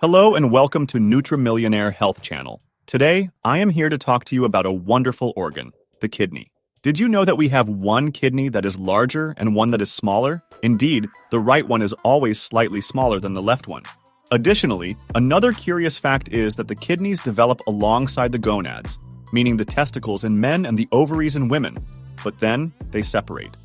Hello and welcome to Nutrimillionaire Health Channel. Today, I am here to talk to you about a wonderful organ, the kidney. Did you know that we have one kidney that is larger and one that is smaller? Indeed, the right one is always slightly smaller than the left one. Additionally, another curious fact is that the kidneys develop alongside the gonads, meaning the testicles in men and the ovaries in women, but then they separate.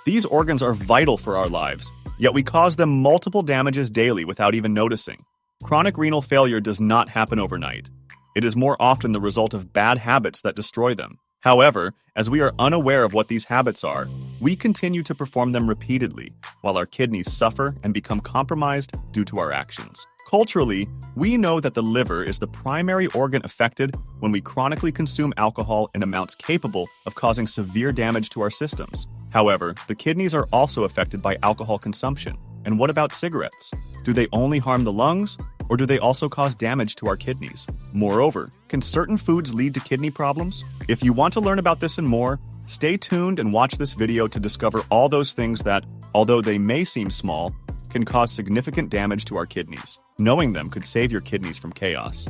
These organs are vital for our lives, yet we cause them multiple damages daily without even noticing. Chronic renal failure does not happen overnight. It is more often the result of bad habits that destroy them. However, as we are unaware of what these habits are, we continue to perform them repeatedly, while our kidneys suffer and become compromised due to our actions. Culturally, we know that the liver is the primary organ affected when we chronically consume alcohol in amounts capable of causing severe damage to our systems. However, the kidneys are also affected by alcohol consumption. And what about cigarettes? Do they only harm the lungs, or do they also cause damage to our kidneys? Moreover, can certain foods lead to kidney problems? If you want to learn about this and more, stay tuned and watch this video to discover all those things that, although they may seem small, can cause significant damage to our kidneys. Knowing them could save your kidneys from chaos.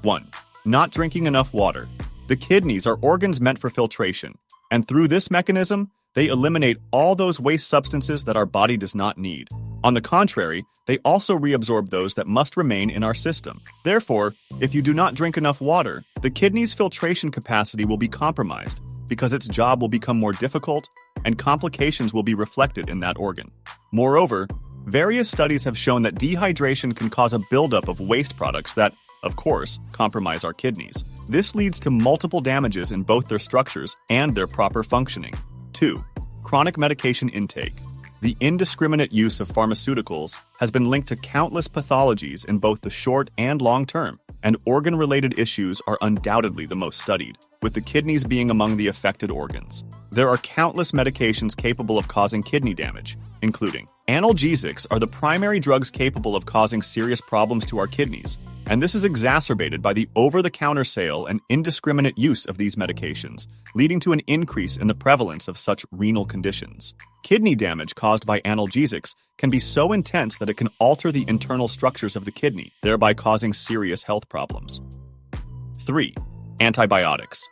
1. Not drinking enough water. The kidneys are organs meant for filtration, and through this mechanism, they eliminate all those waste substances that our body does not need. On the contrary, they also reabsorb those that must remain in our system. Therefore, if you do not drink enough water, the kidney's filtration capacity will be compromised because its job will become more difficult and complications will be reflected in that organ. Moreover, various studies have shown that dehydration can cause a buildup of waste products that, of course, compromise our kidneys. This leads to multiple damages in both their structures and their proper functioning. 2. Chronic medication intake. The indiscriminate use of pharmaceuticals has been linked to countless pathologies in both the short and long term, and organ-related issues are undoubtedly the most studied, with the kidneys being among the affected organs. There are countless medications capable of causing kidney damage, including analgesics are the primary drugs capable of causing serious problems to our kidneys, and this is exacerbated by the over-the-counter sale and indiscriminate use of these medications, leading to an increase in the prevalence of such renal conditions. Kidney damage caused by analgesics can be so intense that it can alter the internal structures of the kidney, thereby causing serious health problems. 3. Antibiotics.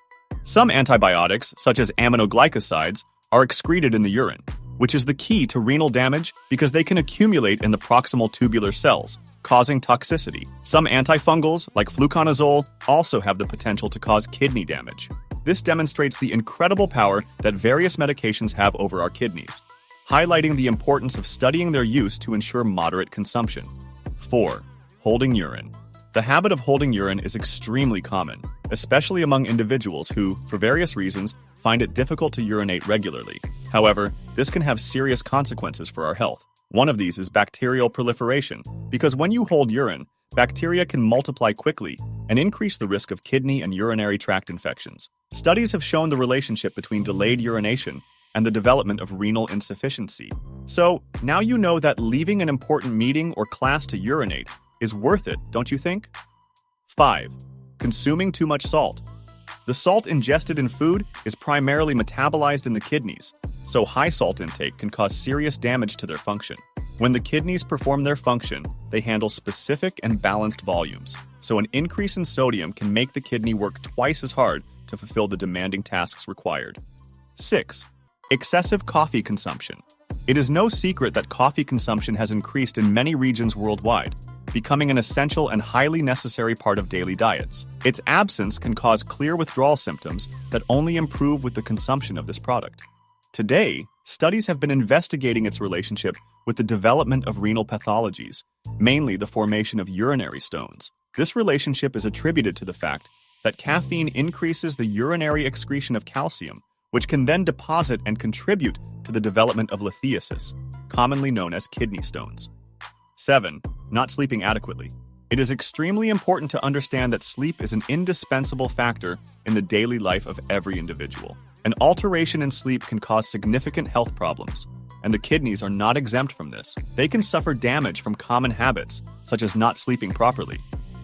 Some antibiotics, such as aminoglycosides, are excreted in the urine, which is the key to renal damage because they can accumulate in the proximal tubular cells, causing toxicity. Some antifungals, like fluconazole, also have the potential to cause kidney damage. This demonstrates the incredible power that various medications have over our kidneys, highlighting the importance of studying their use to ensure moderate consumption. 4. Holding urine. The habit of holding urine is extremely common, especially among individuals who, for various reasons, find it difficult to urinate regularly. However, this can have serious consequences for our health. One of these is bacterial proliferation, because when you hold urine, bacteria can multiply quickly and increase the risk of kidney and urinary tract infections. Studies have shown the relationship between delayed urination and the development of renal insufficiency. So, now you know that leaving an important meeting or class to urinate is worth it, don't you think? 5. Consuming too much salt. The salt ingested in food is primarily metabolized in the kidneys, so high salt intake can cause serious damage to their function. When the kidneys perform their function, they handle specific and balanced volumes, so an increase in sodium can make the kidney work twice as hard to fulfill the demanding tasks required. 6. Excessive coffee consumption. It is no secret that coffee consumption has increased in many regions worldwide, becoming an essential and highly necessary part of daily diets. Its absence can cause clear withdrawal symptoms that only improve with the consumption of this product. Today, studies have been investigating its relationship with the development of renal pathologies, mainly the formation of urinary stones. This relationship is attributed to the fact that caffeine increases the urinary excretion of calcium, which can then deposit and contribute to the development of lithiasis, commonly known as kidney stones. 7. Not sleeping adequately. It is extremely important to understand that sleep is an indispensable factor in the daily life of every individual. An alteration in sleep can cause significant health problems, and the kidneys are not exempt from this. They can suffer damage from common habits, such as not sleeping properly.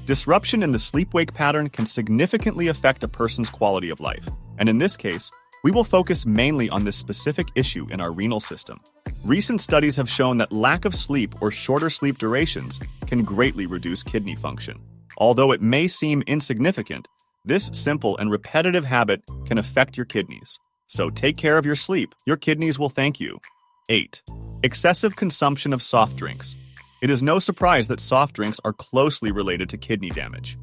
Disruption in the sleep-wake pattern can significantly affect a person's quality of life, and in this case, we will focus mainly on this specific issue in our renal system. Recent studies have shown that lack of sleep or shorter sleep durations can greatly reduce kidney function. Although it may seem insignificant, this simple and repetitive habit can affect your kidneys. So take care of your sleep. Your kidneys will thank you. 8. Excessive consumption of soft drinks. It is no surprise that soft drinks are closely related to kidney damage.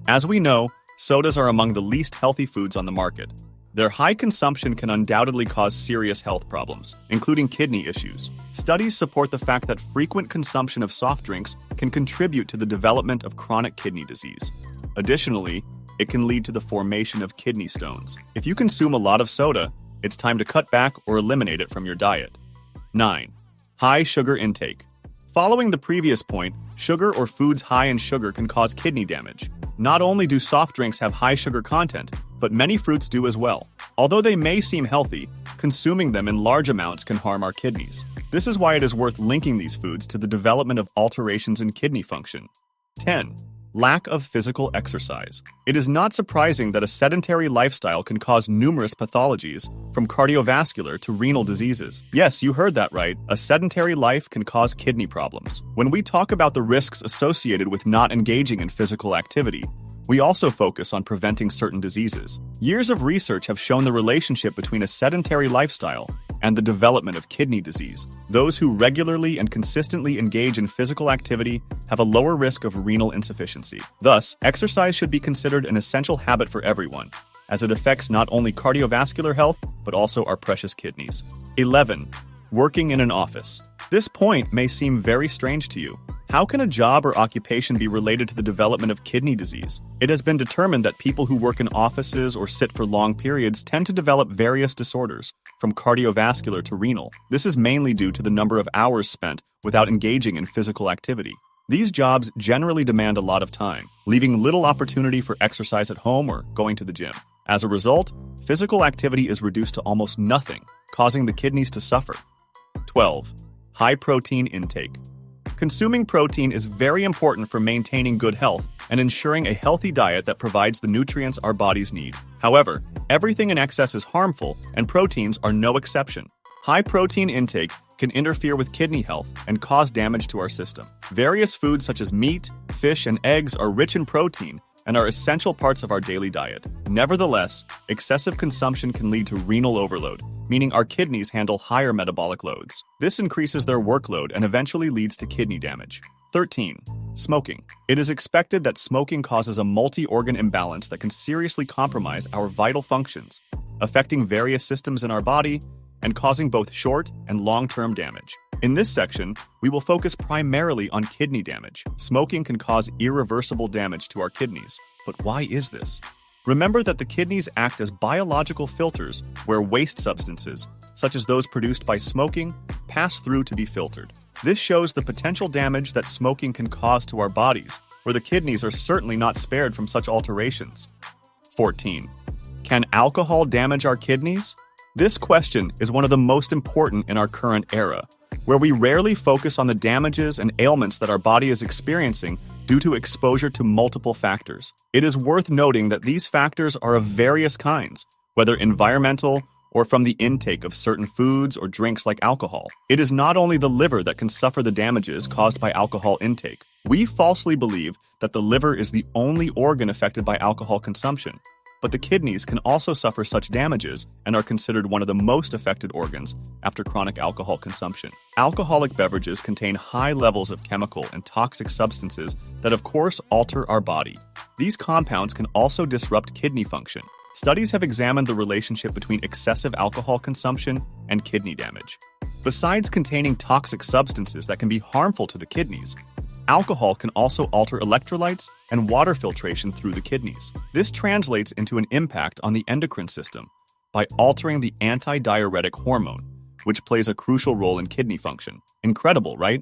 As we know, sodas are among the least healthy foods on the market. Their high consumption can undoubtedly cause serious health problems, including kidney issues. Studies support the fact that frequent consumption of soft drinks can contribute to the development of chronic kidney disease. Additionally, it can lead to the formation of kidney stones. If you consume a lot of soda, it's time to cut back or eliminate it from your diet. 9. High sugar intake. Following the previous point, sugar or foods high in sugar can cause kidney damage. Not only do soft drinks have high sugar content, but many fruits do as well. Although they may seem healthy, consuming them in large amounts can harm our kidneys. This is why it is worth linking these foods to the development of alterations in kidney function. 10. Lack of physical exercise. It is not surprising that a sedentary lifestyle can cause numerous pathologies, from cardiovascular to renal diseases. Yes, you heard that right. A sedentary life can cause kidney problems. When we talk about the risks associated with not engaging in physical activity, we also focus on preventing certain diseases. Years of research have shown the relationship between a sedentary lifestyle and the development of kidney disease. Those who regularly and consistently engage in physical activity have a lower risk of renal insufficiency. Thus, exercise should be considered an essential habit for everyone, as it affects not only cardiovascular health, but also our precious kidneys. 11. Working in an office. This point may seem very strange to you. How can a job or occupation be related to the development of kidney disease? It has been determined that people who work in offices or sit for long periods tend to develop various disorders, from cardiovascular to renal. This is mainly due to the number of hours spent without engaging in physical activity. These jobs generally demand a lot of time, leaving little opportunity for exercise at home or going to the gym. As a result, physical activity is reduced to almost nothing, causing the kidneys to suffer. 12. High protein intake. Consuming protein is very important for maintaining good health and ensuring a healthy diet that provides the nutrients our bodies need. However, everything in excess is harmful, and proteins are no exception. High protein intake can interfere with kidney health and cause damage to our system. Various foods such as meat, fish, and eggs are rich in protein and are essential parts of our daily diet. Nevertheless, excessive consumption can lead to renal overload, meaning our kidneys handle higher metabolic loads. This increases their workload and eventually leads to kidney damage. 13. Smoking. It is expected that smoking causes a multi-organ imbalance that can seriously compromise our vital functions, affecting various systems in our body and causing both short and long-term damage. In this section, we will focus primarily on kidney damage. Smoking can cause irreversible damage to our kidneys. But why is this? Remember that the kidneys act as biological filters where waste substances, such as those produced by smoking, pass through to be filtered. This shows the potential damage that smoking can cause to our bodies, where the kidneys are certainly not spared from such alterations. 14. Can alcohol damage our kidneys? This question is one of the most important in our current era, where we rarely focus on the damages and ailments that our body is experiencing due to exposure to multiple factors. It is worth noting that these factors are of various kinds, whether environmental or from the intake of certain foods or drinks like alcohol. It is not only the liver that can suffer the damages caused by alcohol intake. We falsely believe that the liver is the only organ affected by alcohol consumption. But the kidneys can also suffer such damages and are considered one of the most affected organs after chronic alcohol consumption. Alcoholic beverages contain high levels of chemical and toxic substances that of course alter our body. These compounds can also disrupt kidney function. Studies have examined the relationship between excessive alcohol consumption and kidney damage. Besides containing toxic substances that can be harmful to the kidneys, alcohol can also alter electrolytes and water filtration through the kidneys. This translates into an impact on the endocrine system by altering the antidiuretic hormone, which plays a crucial role in kidney function. Incredible, right?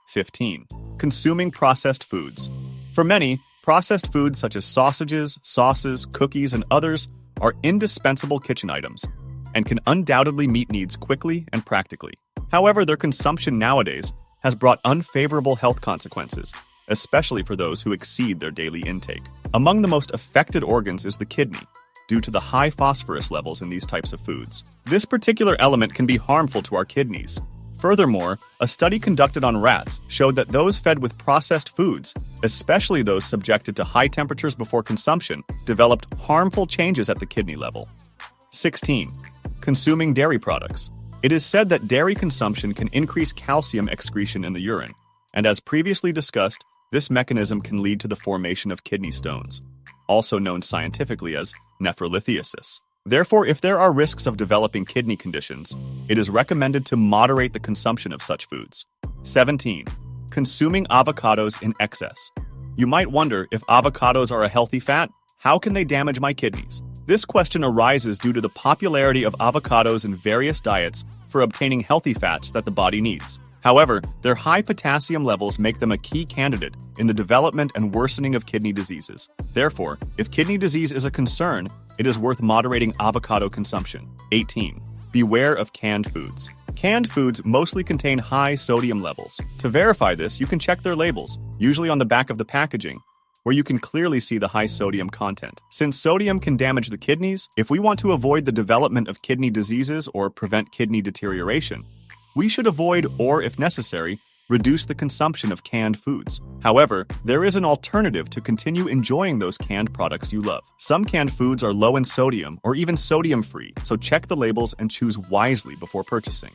15. Consuming processed foods. For many, processed foods such as sausages, sauces, cookies, and others are indispensable kitchen items and can undoubtedly meet needs quickly and practically. However, their consumption nowadays has brought unfavorable health consequences, especially for those who exceed their daily intake. Among the most affected organs is the kidney, due to the high phosphorus levels in these types of foods. This particular element can be harmful to our kidneys. Furthermore, a study conducted on rats showed that those fed with processed foods, especially those subjected to high temperatures before consumption, developed harmful changes at the kidney level. 16. Consuming dairy products. It is said that dairy consumption can increase calcium excretion in the urine, and as previously discussed, this mechanism can lead to the formation of kidney stones, also known scientifically as nephrolithiasis. Therefore, if there are risks of developing kidney conditions, it is recommended to moderate the consumption of such foods. 17. Consuming avocados in excess. You might wonder, if avocados are a healthy fat, how can they damage my kidneys? This question arises due to the popularity of avocados in various diets for obtaining healthy fats that the body needs. However, their high potassium levels make them a key candidate in the development and worsening of kidney diseases. Therefore, if kidney disease is a concern, it is worth moderating avocado consumption. 18. Beware of canned foods. Canned foods mostly contain high sodium levels. To verify this, you can check their labels, usually on the back of the packaging, where you can clearly see the high sodium content. Since sodium can damage the kidneys, if we want to avoid the development of kidney diseases or prevent kidney deterioration, we should avoid, or if necessary, reduce the consumption of canned foods. However, there is an alternative to continue enjoying those canned products you love. Some canned foods are low in sodium or even sodium-free, so check the labels and choose wisely before purchasing.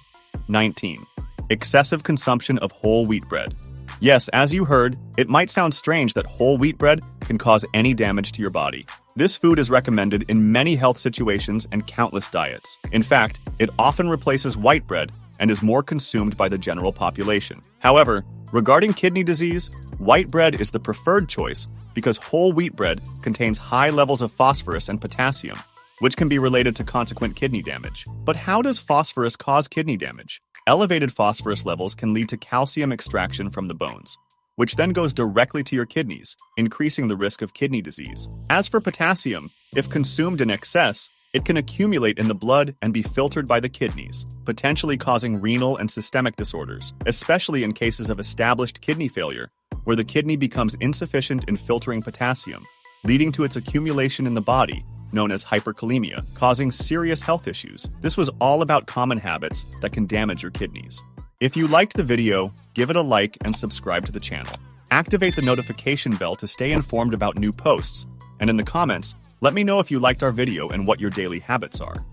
19. Excessive consumption of whole wheat bread. Yes, as you heard, it might sound strange that whole wheat bread can cause any damage to your body. This food is recommended in many health situations and countless diets. In fact, it often replaces white bread and is more consumed by the general population. However, regarding kidney disease, white bread is the preferred choice because whole wheat bread contains high levels of phosphorus and potassium, which can be related to consequent kidney damage. But how does phosphorus cause kidney damage? Elevated phosphorus levels can lead to calcium extraction from the bones, which then goes directly to your kidneys, increasing the risk of kidney disease. As for potassium, if consumed in excess, it can accumulate in the blood and be filtered by the kidneys, potentially causing renal and systemic disorders, especially in cases of established kidney failure, where the kidney becomes insufficient in filtering potassium, leading to its accumulation in the body, known as hyperkalemia, causing serious health issues. This was all about common habits that can damage your kidneys. If you liked the video, give it a like and subscribe to the channel. Activate the notification bell to stay informed about new posts, and in the comments, let me know if you liked our video and what your daily habits are.